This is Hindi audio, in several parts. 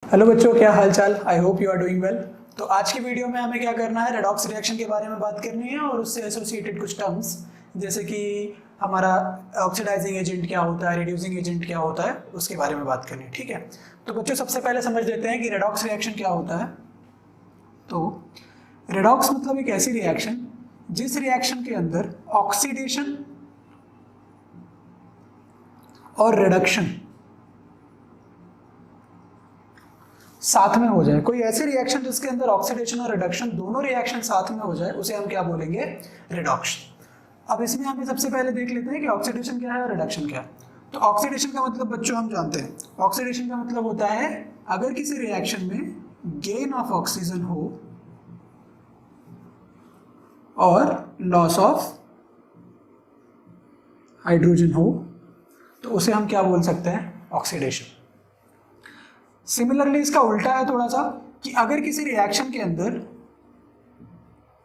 हेलो बच्चों, क्या हाल चाल। I hope you are doing well. तो आज की वीडियो में हमें क्या करना है, रेडॉक्स रिएक्शन के बारे में बात करनी है और उससे एसोसिएटेड कुछ टर्म्स जैसे कि हमारा ऑक्सीडाइजिंग एजेंट क्या होता है, रिड्यूसिंग एजेंट क्या होता है, उसके बारे में बात करनी है। ठीक है, तो बच्चों सबसे पहले समझ लेते हैं कि रेडॉक्स रिएक्शन क्या होता है। तो रेडॉक्स मतलब एक ऐसी रिएक्शन जिस रिएक्शन के अंदर ऑक्सीडेशन और रिडक्शन साथ में हो जाए। कोई ऐसी रिएक्शन जिसके अंदर ऑक्सीडेशन और रिडक्शन दोनों रिएक्शन साथ में हो जाए, उसे हम क्या बोलेंगे, रिडॉक्स। अब इसमें हमें सबसे पहले देख लेते हैं कि ऑक्सीडेशन क्या है और रिडक्शन क्या है। तो ऑक्सीडेशन का मतलब बच्चों हम जानते हैं, ऑक्सीडेशन का मतलब होता है अगर किसी रिएक्शन में गेन ऑफ ऑक्सीजन हो और लॉस ऑफ हाइड्रोजन हो तो उसे हम क्या बोल सकते हैं, ऑक्सीडेशन। सिमिलरली इसका उल्टा है थोड़ा सा, कि अगर किसी रिएक्शन के अंदर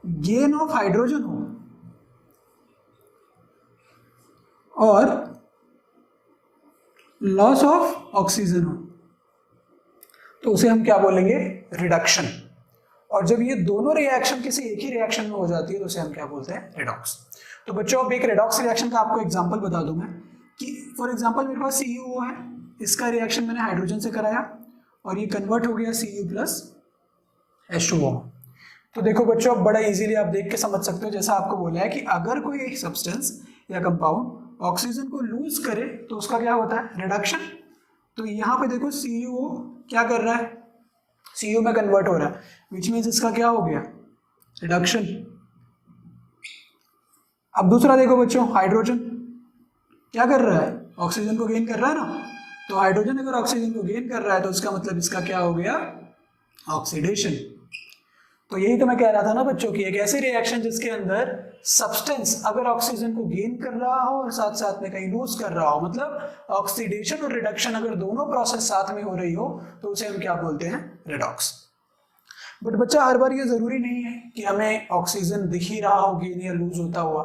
गेन ऑफ हाइड्रोजन हो और लॉस ऑफ ऑक्सीजन हो तो उसे हम क्या बोलेंगे, रिडक्शन। और जब ये दोनों रिएक्शन किसी एक ही रिएक्शन में हो जाती है तो उसे हम क्या बोलते हैं, रिडॉक्स। तो बच्चों अब एक रिडॉक्स रिएक्शन का आपको एग्जांपल बता दूं मैं, कि फॉर एग्जांपल मेरे पास CuO है, इसका रिएक्शन मैंने हाइड्रोजन से कराया और ये कन्वर्ट हो गया Cu प्लस H2O। तो देखो बच्चों, अब बड़ा इजीली आप देख के समझ सकते हो, जैसा आपको बोला है कि अगर कोई एक सब्सटेंस या कंपाउंड ऑक्सीजन को लूज करे तो उसका क्या होता है, रिडक्शन। तो यहाँ पे देखो CuO क्या कर रहा है, Cu में कन्वर्ट हो रहा है, विच मीन्स इसका क्या हो गया, रिडक्शन। अब दूसरा देखो बच्चों, हाइड्रोजन क्या कर रहा है, ऑक्सीजन को गेन कर रहा है ना। तो हाइड्रोजन अगर ऑक्सीजन को गेन कर रहा है तो उसका मतलब इसका क्या हो गया, ऑक्सीडेशन। तो यही तो मैं कह रहा था ना बच्चों की, एक ऐसी रिएक्शन जिसके अंदर सब्सटेंस अगर ऑक्सीजन को गेन कर रहा हो और साथ साथ में कहीं लूज कर रहा हो, मतलब ऑक्सीडेशन और रिडक्शन अगर दोनों प्रोसेस साथ में हो रही हो तो उसे हम क्या बोलते हैं, रिडॉक्स। बट बच्चा हर बार ये जरूरी नहीं है कि हमें ऑक्सीजन दिख ही रहा हो गेन या लूज होता हुआ,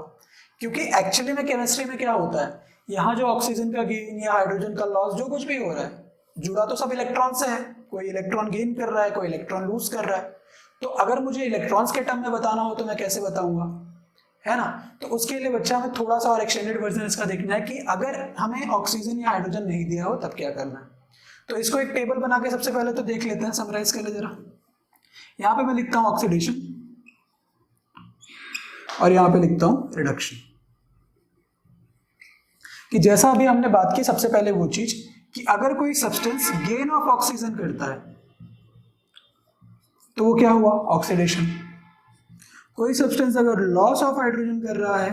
क्योंकि एक्चुअली में केमिस्ट्री में क्या होता है, यहाँ जो ऑक्सीजन का गेन या हाइड्रोजन का लॉस जो कुछ भी हो रहा है, जुड़ा तो सब इलेक्ट्रॉन से है। कोई इलेक्ट्रॉन गेन कर रहा है, कोई इलेक्ट्रॉन लूज कर रहा है। तो अगर मुझे इलेक्ट्रॉन्स के टर्म में बताना हो तो मैं कैसे बताऊंगा, है ना। तो उसके लिए बच्चा हमें थोड़ा सा और एक्सटेंडेड वर्जन इसका देखना है कि अगर हमें ऑक्सीजन या हाइड्रोजन नहीं दिया हो तब क्या करना है। तो इसको एक टेबल बना के सबसे पहले तो देख लेते हैं, समराइज कर ले जरा। यहाँ पे मैं लिखता हूँ ऑक्सीडेशन और यहाँ पे लिखता हूँ रिडक्शन। कि जैसा अभी हमने बात की सबसे पहले वो चीज कि अगर कोई सब्सटेंस गेन ऑफ ऑक्सीजन करता है तो वो क्या हुआ, ऑक्सीडेशन। कोई सब्सटेंस अगर लॉस ऑफ हाइड्रोजन कर रहा है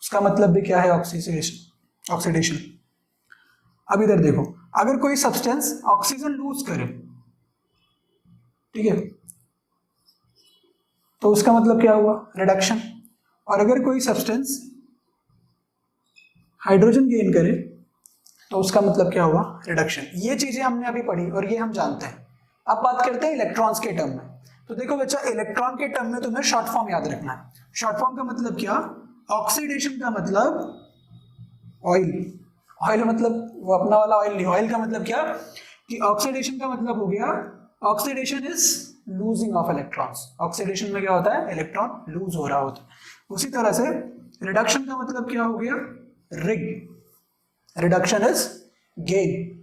उसका मतलब भी क्या है, ऑक्सीडेशन। अब इधर देखो, अगर कोई सब्सटेंस ऑक्सीजन लूज करे, ठीक है, तो उसका मतलब क्या हुआ, रिडक्शन। और अगर कोई सब्सटेंस हाइड्रोजन गेन करे तो उसका मतलब क्या हुआ, रिडक्शन। ये चीजें हमने अभी पढ़ी और ये हम जानते हैं। अब बात करते हैं इलेक्ट्रॉन्स के टर्म में। तो देखो बच्चा, इलेक्ट्रॉन के टर्म में तुम्हें शॉर्ट फॉर्म याद रखना है। शॉर्ट फॉर्म का मतलब क्या, ऑक्सीडेशन का मतलब ऑयल, ऑयल मतलब वो अपना वाला ऑयल नहीं, ऑयल का मतलब क्या कि ऑक्सीडेशन का मतलब हो गया, oxidation is losing of electrons. Oxidation में क्या होता है, इलेक्ट्रॉन लूज हो रहा होता है। उसी तरह से रिडक्शन का मतलब क्या हो गया, रिग, रिडक्शन इज गेन।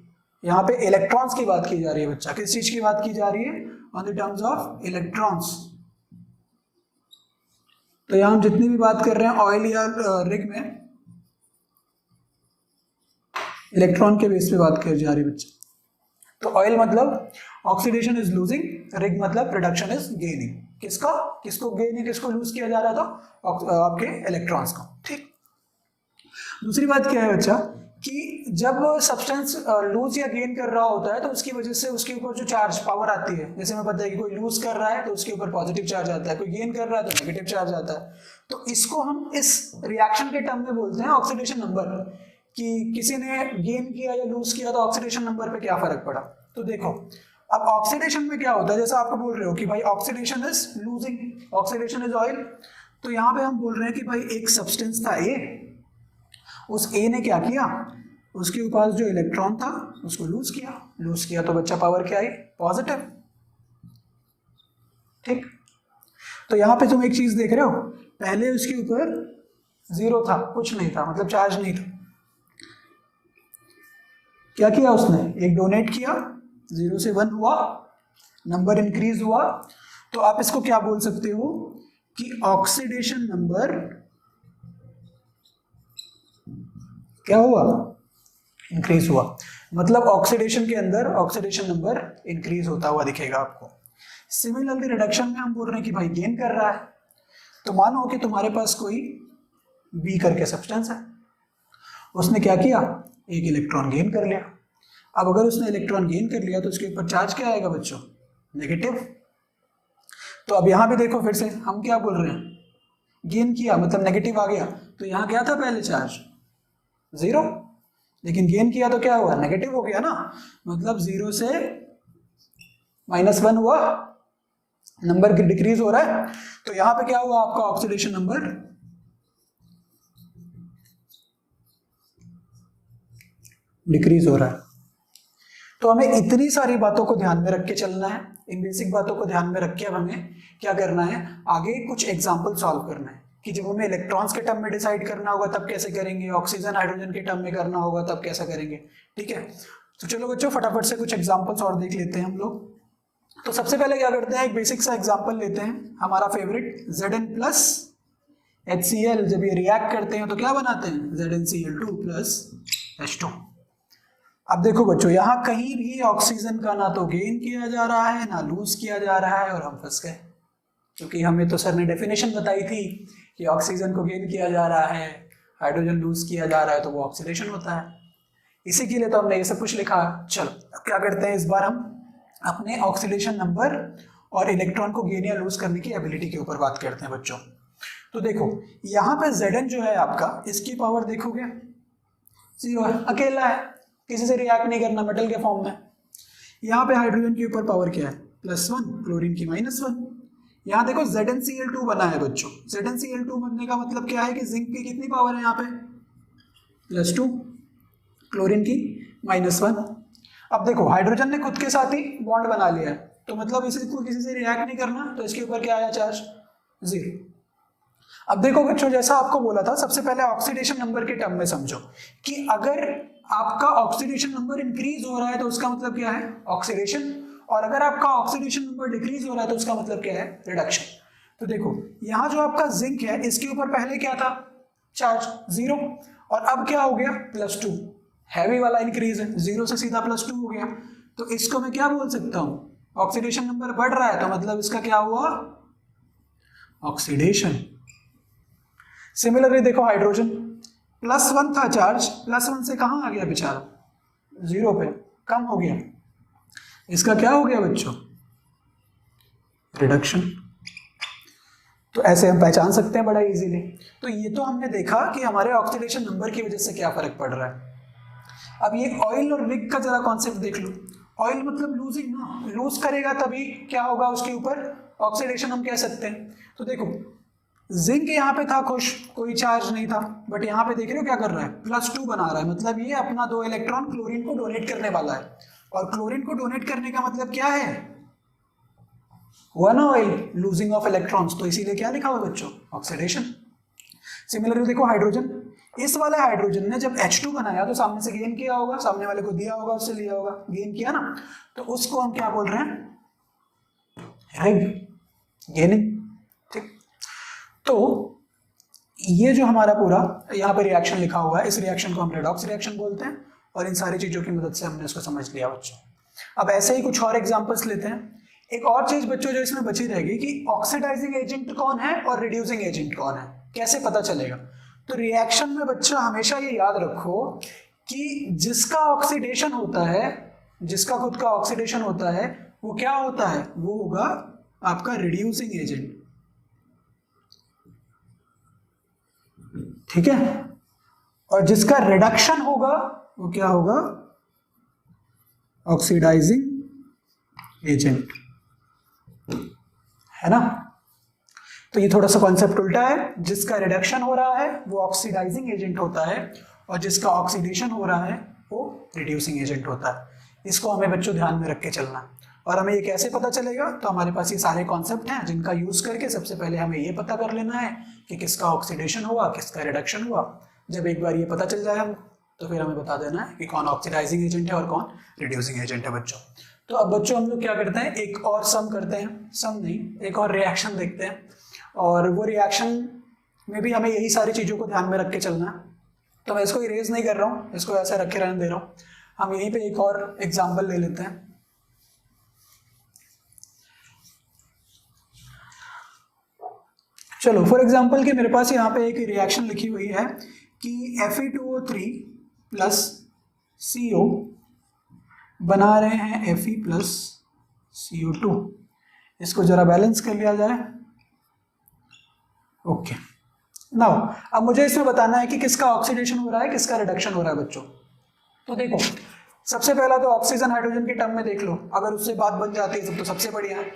यहां पे इलेक्ट्रॉन्स की बात की जा रही है बच्चा, किस चीज की बात की जा रही है, on the terms of electrons. तो यहां हम जितनी भी बात कर रहे हैं ऑयल या रिग में, इलेक्ट्रॉन के बेस पे बात की जा रही है बच्चा। तो ऑयल मतलब ऑक्सीडेशन इज लूजिंग, रिग मतलब रिडक्शन इज गेनिंग। किसका, किसको गेन है, किसको लूज किया जा रहा था, आपके इलेक्ट्रॉन्स को। ठीक, दूसरी बात क्या है बच्चा कि जब सब्सटेंस लूज या गेन कर रहा होता है तो उसकी वजह से उसके ऊपर जो चार्ज पावर आती है, जैसे हमें पता है कि कोई लूज कर रहा है तो उसके ऊपर पॉजिटिव चार्ज आता है, कोई गेन कर रहा है तो नेगेटिव चार्ज आता है। तो इसको हम इस रिएक्शन के टर्म में बोलते हैं ऑक्सीडेशन नंबर, कि किसी ने गेन किया या लूज किया तो ऑक्सीडेशन नंबर पे क्या फर्क पड़ा। तो देखो, अब ऑक्सीडेशन में क्या होता है, जैसा आपको बोल रहे हो कि भाई oxidation is losing, oxidation is oil. तो यहाँ पे हम बोल रहे हैं कि भाई एक सब्सटेंस था ए, उस ए ने क्या किया, उसके पास जो इलेक्ट्रॉन था उसको लूज किया, लूज किया तो बच्चा पावर क्या आई, पॉजिटिव। ठीक, तो यहां पे तुम एक चीज देख रहे हो, पहले उसके ऊपर 0 था, कुछ नहीं था, मतलब चार्ज नहीं था। क्या किया उसने, एक डोनेट किया, 0 से 1 हुआ, नंबर इंक्रीज हुआ, तो आप इसको क्या बोल सकते हो कि ऑक्सीडेशन नंबर क्या हुआ, इंक्रीज हुआ। मतलब ऑक्सीडेशन के अंदर ऑक्सीडेशन नंबर इंक्रीज होता हुआ दिखेगा आपको। सिमिलरली रिडक्शन में हम बोल रहे हैं कि भाई गेन कर रहा है, तो मानो कि तुम्हारे पास कोई बी करके सब्सटेंस है, उसने क्या किया, एक इलेक्ट्रॉन गेन कर लिया। अब अगर उसने इलेक्ट्रॉन गेन कर लिया तो उसके ऊपर चार्ज क्या आएगा बच्चों, नेगेटिव। तो अब यहां पे देखो फिर से हम क्या बोल रहे हैं, गेन किया मतलब नेगेटिव आ गया, तो यहां क्या था पहले चार्ज 0, लेकिन गेन किया तो क्या हुआ, नेगेटिव हो गया ना, मतलब 0 से -1 हुआ, नंबर डिक्रीज हो रहा है। तो यहां पे क्या हुआ, आपका ऑक्सीडेशन नंबर डिक्रीज हो रहा है। तो हमें इतनी सारी बातों को ध्यान में रख के चलना है, इन बेसिक बातों को ध्यान में रख के अब हमें क्या करना है, आगे कुछ एग्जाम्पल सॉल्व करना है कि जब हमें इलेक्ट्रॉन्स के टर्म में डिसाइड करना होगा तब कैसे करेंगे, ऑक्सीजन हाइड्रोजन के टर्म में करना होगा तब कैसा करेंगे। ठीक है, तो चलो बच्चों फटाफट से कुछ एग्जाम्पल्स और देख लेते हैं हम लोग। तो सबसे पहले क्या करते हैं, एक बेसिक सा एग्जाम्पल लेते हैं, हमारा फेवरेट Zn+ HCl, जब ये रिएक्ट करते हैं तो क्या बनाते हैं, ZnCl2 + H2। अब देखो बच्चों, यहाँ कहीं भी ऑक्सीजन का ना तो गेन किया जा रहा है ना लूज किया जा रहा है, और हम फंस गए, क्योंकि हमें तो सर ने डेफिनेशन बताई थी कि ऑक्सीजन को गेन किया जा रहा है, हाइड्रोजन लूज किया जा रहा है, तो वो ऑक्सीडेशन होता है। इसी के लिए तो हमने ये सब कुछ लिखा। चलो अब क्या करते हैं, इस बार हम अपने ऑक्सीडेशन नंबर और इलेक्ट्रॉन को गेन या लूज करने की एबिलिटी के ऊपर बात करते हैं बच्चों। तो देखो यहाँ पे Zn जो है आपका, इसकी पावर देखोगे 0 है, अकेला है, किसी से रिएक्ट नहीं करना, मेटल के फॉर्म में। यहाँ पे हाइड्रोजन के ऊपर पावर क्या है, +1, क्लोरीन की -1। यहाँ देखो ZnCl2 बना है बच्चों, ZnCl2 बनने का मतलब क्या है कि जिंक की कितनी पावर है यहाँ पे, +2, क्लोरीन की -1। अब देखो हाइड्रोजन ने खुद के साथ ही बॉन्ड बना लिया है, तो मतलब इसे को किसी से रिएक्ट नहीं करना, तो इसके ऊपर क्या आया, चार्ज 0। अब देखो बच्चों, जैसा आपको बोला था, सबसे पहले ऑक्सीडेशन नंबर के टर्म में समझो कि अगर आपका ऑक्सीडेशन नंबर इंक्रीज हो रहा है तो उसका मतलब क्या है, ऑक्सीडेशन, और अगर आपका ऑक्सीडेशन नंबर डिक्रीज हो रहा है तो उसका मतलब क्या है, रिडक्शन। तो देखो यहाँ जो आपका जिंक है, इसके ऊपर पहले क्या था, चार्ज 0, और अब क्या हो गया, +2, हैवी वाला इंक्रीज है, 0 से सीधा +2 हो गया। तो इसको मैं क्या बोल सकता हूँ, ऑक्सीडेशन नंबर बढ़ रहा है, तो मतलब इसका क्या हुआ, ऑक्सीडेशन। सिमिलरली देखो हाइड्रोजन, +1 था चार्ज, +1 से कहाँ आ गया बेचारा, 0 पे कम हो गया, इसका क्या हो गया बच्चों, रिडक्शन। तो ऐसे हम पहचान सकते हैं बड़ा इजीली। तो ये तो हमने देखा कि हमारे ऑक्सीडेशन नंबर की वजह से क्या फर्क पड़ रहा है। अब ये ऑयल और रिग का जरा कॉन्सेप्ट देख लो। ऑयल मतलब लूजिंग ना, लूज करेगा तभी क्या होगा उसके ऊपर, ऑक्सीडेशन हम कह सकते हैं। तो देखो जिंक यहाँ पे था खुश, कोई चार्ज नहीं था, बट यहाँ पे देख रहे हो क्या कर रहा है, +2 बना रहा है, मतलब ये अपना 2 इलेक्ट्रॉन क्लोरीन को डोनेट करने वाला है। और क्लोरीन को डोनेट करने का मतलब क्या है, हुआ ना ऑयल, लूजिंग ऑफ इलेक्ट्रॉन्स, तो इसीलिए क्या लिखा हुआ बच्चों, ऑक्सीडेशन। सिमिलरली देखो हाइड्रोजन, इस वाले हाइड्रोजन ने जब H2 बनाया तो सामने से गेन किया होगा, सामने वाले को दिया होगा, उससे लिया होगा, गेन किया ना, तो उसको हम क्या बोल रहे हैं, रिग, गेनिंग। ठीक, तो ये जो हमारा पूरा यहाँ पे रिएक्शन लिखा हुआ है, इस रिएक्शन को हम रेडॉक्स रिएक्शन बोलते हैं, और इन सारी चीजों की मदद से हमने इसको समझ लिया बच्चों। अब ऐसे ही कुछ और एग्जांपल्स लेते हैं। एक और चीज बच्चों जो इसमें बची रहेगी कि ऑक्सीडाइजिंग एजेंट कौन है और रिड्यूसिंग एजेंट कौन है, कैसे पता चलेगा। तो रिएक्शन में बच्चा हमेशा ये याद रखो कि जिसका ऑक्सीडेशन होता है, जिसका खुद का ऑक्सीडेशन होता है, वो क्या होता है, वो होगा आपका रिड्यूसिंग एजेंट। ठीक है, और जिसका रिडक्शन होगा वो क्या होगा, ऑक्सीडाइजिंग एजेंट, है ना। तो ये थोड़ा सा कॉन्सेप्ट उल्टा है, जिसका रिडक्शन हो रहा है वो ऑक्सीडाइजिंग एजेंट होता है, और जिसका ऑक्सीडेशन हो रहा है वो रिड्यूसिंग एजेंट होता है। इसको हमें बच्चों ध्यान में रख के चलना है। और हमें ये कैसे पता चलेगा, तो हमारे पास ये सारे कॉन्सेप्ट हैं जिनका यूज करके सबसे पहले हमें ये पता कर लेना है कि किसका ऑक्सीडेशन हुआ, किसका रिडक्शन हुआ। जब एक बार ये पता चल जाए हमको, तो फिर हमें बता देना है कि कौन ऑक्सीडाइजिंग एजेंट है और कौन रिड्यूसिंग एजेंट है बच्चों। तो अब बच्चों हम लोग क्या करते हैं, एक और सम करते हैं, सम नहीं, एक और रिएक्शन देखते हैं। और वो रिएक्शन में भी हमें यही सारी चीज़ों को ध्यान में रख के चलना है। तो मैं इसको इरेज नहीं कर रहा हूँ, इसको ऐसे रखे रहने दे रहा हूँ। हम यहीं पे एक और एग्जाम्पल ले लेते हैं। चलो फॉर एग्जाम्पल कि मेरे पास यहाँ पे एक रिएक्शन लिखी हुई है कि Fe2O3 प्लस CO बना रहे हैं Fe प्लस CO2। इसको जरा बैलेंस कर लिया जाए। ओके, नाउ अब मुझे इसमें बताना है कि किसका ऑक्सीडेशन हो रहा है, किसका रिडक्शन हो रहा है बच्चों। तो देखो, सबसे पहला तो ऑक्सीजन हाइड्रोजन के टर्म में देख लो, अगर उससे बात बन जाती है तो सबसे बढ़िया है।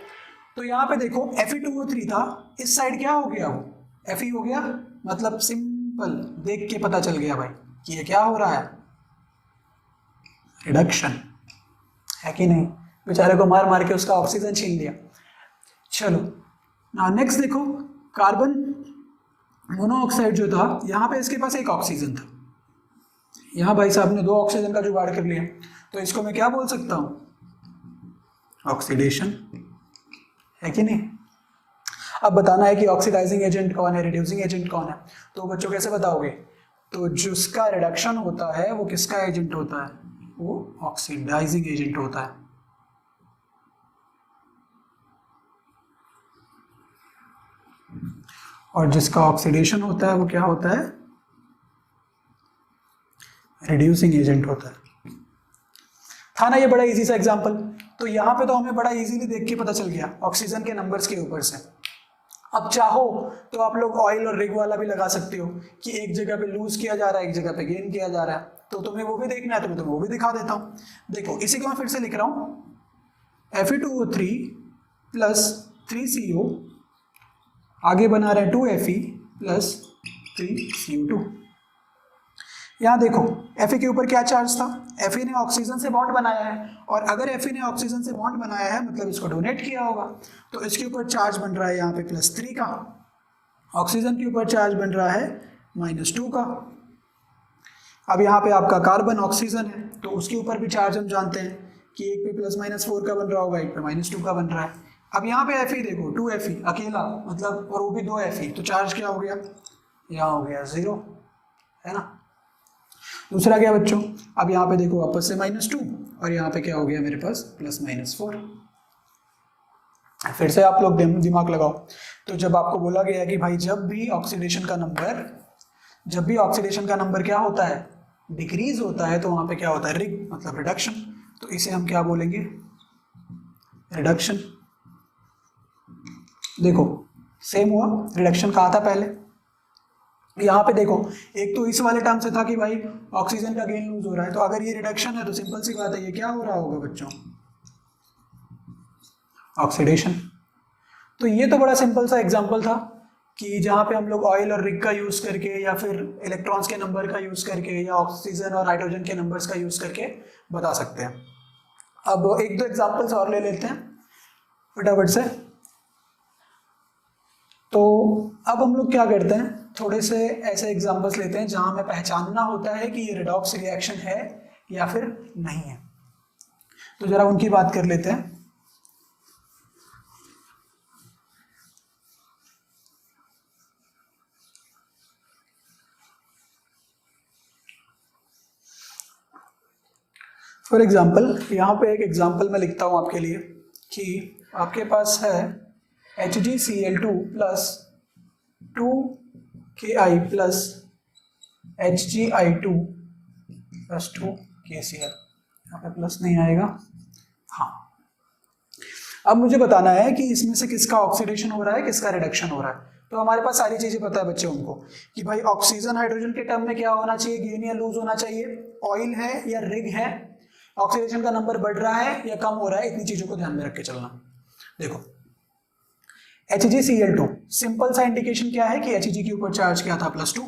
तो यहाँ पे देखो Fe2O3 था, इस साइड क्या हो गया, वो Fe हो गया, मतलब सिंपल देख के पता चल गया भाई कि ये क्या हो रहा है, रिडक्शन है कि नहीं। बेचारे को मार मार के उसका ऑक्सीजन छीन लिया। चलो ना नेक्स्ट देखो, कार्बन मोनोऑक्साइड जो था, यहाँ पे इसके पास एक ऑक्सीजन था, यहाँ भाई साहब ने 2 ऑक्सीजन का जुगाड़ कर लिया। तो इसको मैं क्या बोल सकता हूँ, ऑक्सीडेशन है कि नहीं। अब बताना है कि ऑक्सीडाइजिंग एजेंट कौन है, रिड्यूसिंग एजेंट कौन है। तो बच्चों कैसे बताओगे, तो जिसका रिडक्शन होता है वो किसका एजेंट होता है, वो ऑक्सीडाइजिंग एजेंट होता है। और जिसका ऑक्सीडेशन होता है वो क्या होता है, रिड्यूसिंग एजेंट होता है। था ना ये बड़ा इजी सा एग्जांपल। तो यहाँ पे तो हमें बड़ा इजीली देख के पता चल गया ऑक्सीजन के नंबर्स के ऊपर से। अब चाहो तो आप लोग ऑयल और रिग वाला भी लगा सकते हो कि एक जगह पे लूज किया जा रहा है, एक जगह पे गेन किया जा रहा है। तो तुम्हें वो भी देखना है तो मैं तुम्हें वो भी दिखा देता हूँ। देखो इसी को मैं फिर से लिख रहा हूँ, Fe2O3 प्लस 3CO, आगे बना रहे हैं 2Fe प्लस 3CO2। यहाँ देखो Fe के ऊपर क्या चार्ज था, Fe ने ऑक्सीजन से बॉन्ड बनाया है, और अगर Fe ने ऑक्सीजन से बॉन्ड बनाया है मतलब इसको डोनेट किया होगा, तो इसके ऊपर चार्ज बन रहा है यहाँ पे +3 का, ऑक्सीजन के ऊपर चार्ज बन रहा है -2 का। अब यहाँ पे आपका कार्बन ऑक्सीजन है, तो उसके ऊपर भी चार्ज हम जानते हैं कि एक पे +-4 का बन रहा होगा, एक पे -2 का बन रहा है। अब यहाँ पे Fe देखो 2Fe अकेला, मतलब और वो भी 2Fe, तो चार्ज क्या हो गया, यहाँ हो गया 0, है ना। दूसरा क्या बच्चों, अब यहाँ पे देखो वापस से -2, और यहाँ पे क्या हो गया मेरे पास +-4। फिर से आप लोग दिमाग लगाओ। तो जब आपको बोला गया कि भाई जब भी ऑक्सीडेशन का नंबर क्या होता है, डिक्रीज होता है, तो वहाँ पे क्या होता है, रिग मतलब रिडक्शन। तो इसे हम क्या बोलेंगे, रिडक्शन। देखो सेम हुआ, रिडक्शन कहा था पहले। यहाँ पे देखो एक तो इस वाले टर्म से था कि भाई ऑक्सीजन का गेन लूज हो रहा है, तो अगर ये रिडक्शन है तो सिंपल सी बात है ये क्या हो रहा होगा बच्चों, ऑक्सीडेशन। तो ये तो बड़ा सिंपल सा एग्जांपल था कि जहाँ पे हम लोग ऑयल और रिग का यूज करके या फिर इलेक्ट्रॉन्स के नंबर का यूज करके या ऑक्सीजन और हाइड्रोजन के नंबर्स का यूज करके बता सकते हैं। अब 1-2 एग्जाम्पल्स और ले लेते हैं फटाफट से। तो अब हम लोग क्या करते हैं, थोड़े से ऐसे एग्जाम्पल्स लेते हैं जहां हमें पहचानना होता है कि ये रेडॉक्स रिएक्शन है या फिर नहीं है। तो जरा उनकी बात कर लेते हैं। फॉर एग्जाम्पल यहाँ पे एक एग्जाम्पल मैं लिखता हूँ आपके लिए कि आपके पास है HgCl2 plus 2Ki plus HgI2 plus 2KCl। यहाँ पे प्लस नहीं आएगा, हाँ। अब मुझे बताना है कि इसमें से किसका ऑक्सीडेशन हो रहा है, किसका रिडक्शन हो रहा है। तो हमारे पास सारी चीजें पता है बच्चे उनको कि भाई ऑक्सीजन हाइड्रोजन के टर्म में क्या होना चाहिए, गेन या लूज होना चाहिए, ऑयल है या रिग है, ऑक्सीडेशन का नंबर बढ़ रहा है या कम हो रहा है, इतनी चीजों को ध्यान में रख के चलना। देखो HgCl2 सिंपल सा इंडिकेशन क्या है कि Hg के ऊपर चार्ज क्या था +2,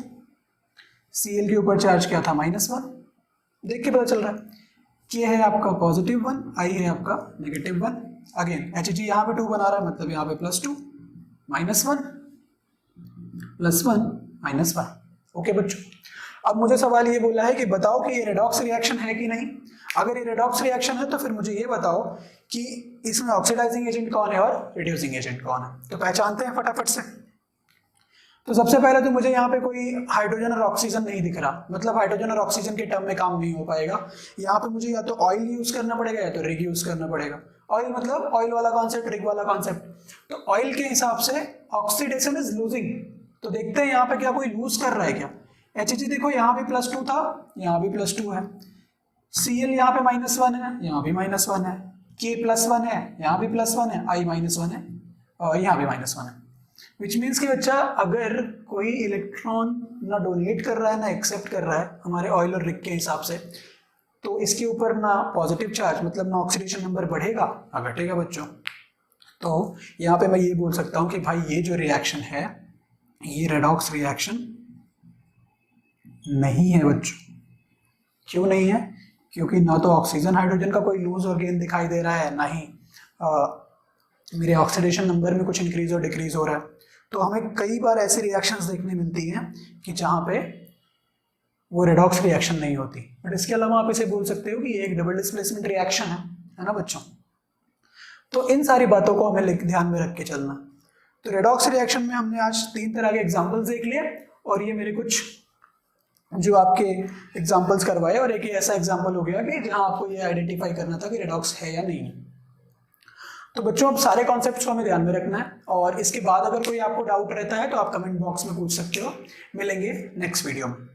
Cl के ऊपर चार्ज क्या था -1, देख के पता चल रहा है। K है आपका +1, I है आपका -1। अगेन Hg यहाँ पे 2 बना रहा है, मतलब यहाँ पे +2 -1 +1 -1। ओके बच्चों, अब मुझे सवाल ये बोला है कि बताओ कि ये रेडॉक्स रिएक्शन है कि नहीं। अगर ये रेडॉक्स रिएक्शन है तो फिर मुझे ये बताओ कि इसमें ऑक्सीडाइजिंग एजेंट कौन है और रिड्यूसिंग एजेंट कौन है। तो पहचानते हैं फटाफट से। तो सबसे पहले तो मुझे यहाँ पे कोई हाइड्रोजन और ऑक्सीजन नहीं दिख रहा, मतलब हाइड्रोजन और ऑक्सीजन के टर्म में काम नहीं हो पाएगा। यहाँ पे मुझे या तो ऑयल यूज करना पड़ेगा या तो रिग यूज करना पड़ेगा। ऑयल मतलब ऑयल वाला कॉन्सेप्ट, रिग वाला कॉन्सेप्ट। तो ऑयल के हिसाब से ऑक्सीडेशन इज लूजिंग, तो देखते हैं यहाँ पे क्या कोई लूज कर रहा है क्या। Hg देखो यहाँ भी +2 था, यहाँ भी +2 है। Cl यहाँ पे -1 है, यहाँ भी -1 है। K +1 है, यहाँ भी +1 है। I -1 है और यहाँ भी -1 है। विच मीन्स कि बच्चा अगर कोई इलेक्ट्रॉन ना डोनेट कर रहा है ना एक्सेप्ट कर रहा है हमारे ऑयल और रिग के हिसाब से, तो इसके ऊपर ना पॉजिटिव चार्ज मतलब ना ऑक्सीडेशन नंबर बढ़ेगा ना घटेगा बच्चों। तो यहाँ पे मैं ये बोल सकता हूँ कि भाई ये जो रिएक्शन है ये रेडॉक्स रिएक्शन नहीं है बच्चों। क्यों नहीं है? क्योंकि ना तो ऑक्सीजन हाइड्रोजन का कोई लूज और गेन दिखाई दे रहा है, ना ही मेरे ऑक्सीडेशन नंबर में कुछ इंक्रीज और डिक्रीज हो रहा है। तो हमें कई बार ऐसी रिएक्शंस देखने मिलती हैं कि जहाँ पे वो रेडॉक्स रिएक्शन नहीं होती। बट इसके अलावा आप इसे बोल सकते हो कि ये एक डबल डिस्प्लेसमेंट रिएक्शन है ना बच्चों। तो इन सारी बातों को हमें ध्यान में रख के चलना। तो रेडॉक्स रिएक्शन में हमने आज 3 तरह के एग्जाम्पल्स देख लिए और ये मेरे कुछ जो आपके एग्जाम्पल्स करवाए, और एक ऐसा एग्जाम्पल हो गया कि जहाँ आपको ये आइडेंटिफाई करना था कि रेडॉक्स है या नहीं। तो बच्चों अब सारे कॉन्सेप्ट्स को हमें ध्यान में रखना है, और इसके बाद अगर कोई आपको डाउट रहता है तो आप कमेंट बॉक्स में पूछ सकते हो। मिलेंगे नेक्स्ट वीडियो में।